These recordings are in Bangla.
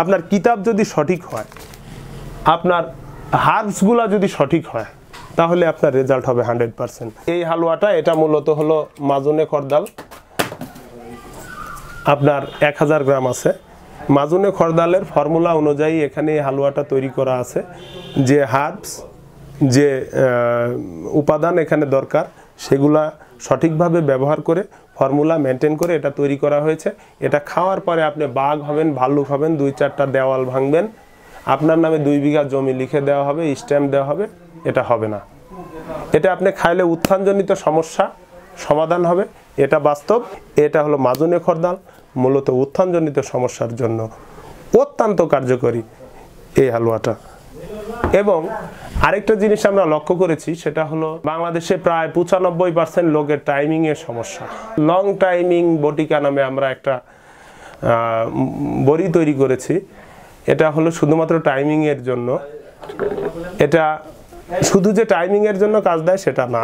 আপনার কিতাব যদি সঠিক হয়, আপনার হার্বসগুলো যদি সঠিক হয়, তাহলে আপনার রেজাল্ট হবে 100%। এই হালুয়াটা এটা মূলত হলো মাজুনে খরদাল, আপনার 1000 গ্রাম আছে। মাজুনে খরদালের ফর্মুলা অনুযায়ী এখানে এই হালুয়াটা তৈরি করা আছে। যে হার্বস, যে উপাদান এখানে দরকার, সেগুলা সঠিকভাবে ব্যবহার করে ফর্মুলা মেনটেন করে এটা তৈরি করা হয়েছে। এটা খাওয়ার পরে আপনি বাঘ হবেন, ভাল্লুক হবেন, 2-4টা দেওয়াল ভাঙবেন, আপনার নামে 2 বিঘা জমি লিখে দেওয়া হবে, স্ট্যাম্প দেওয়া হবে, এটা হবে না। এটা আপনি খাইলে উত্থানজনিত সমস্যা সমাধান হবে, এটা বাস্তব। এটা হলো মাজুনে খরদাল, মূলত উত্থানজনিত সমস্যার জন্য অত্যন্ত কার্যকরী এই হালুয়াটা। এবং আরেকটা জিনিস আমরা লক্ষ্য করেছি, সেটা হলো বাংলাদেশে প্রায় 95% লোকের টাইমিংয়ের সমস্যা। লং টাইমিং বটিকা নামে আমরা একটা বড়ি তৈরি করেছি। এটা হলো শুধুমাত্র টাইমিংয়ের জন্য। এটা শুধু যে টাইমিংয়ের জন্য কাজ দেয় সেটা না,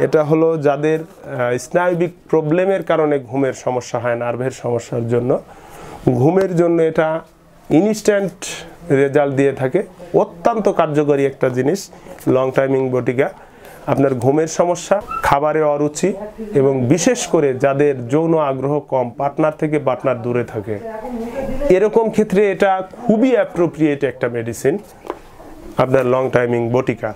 এটা হলো যাদের স্নায়বিক প্রবলেমের কারণে ঘুমের সমস্যা হয়, নার্ভের সমস্যার জন্য, ঘুমের জন্য এটা ইনস্ট্যান্ট রেজাল্ট দিয়ে থাকে। অত্যন্ত কার্যকরী একটা জিনিস লং টাইমিং বটিকা। আপনার ঘুমের সমস্যা, খাবারে অরুচি, এবং বিশেষ করে যাদের যৌন আগ্রহ কম, পার্টনার থেকে পার্টনার দূরে থাকে, এরকম ক্ষেত্রে এটা খুবই অ্যাপ্রোপ্রিয়েট একটা মেডিসিন, আপনার লং টাইমিং বটিকা।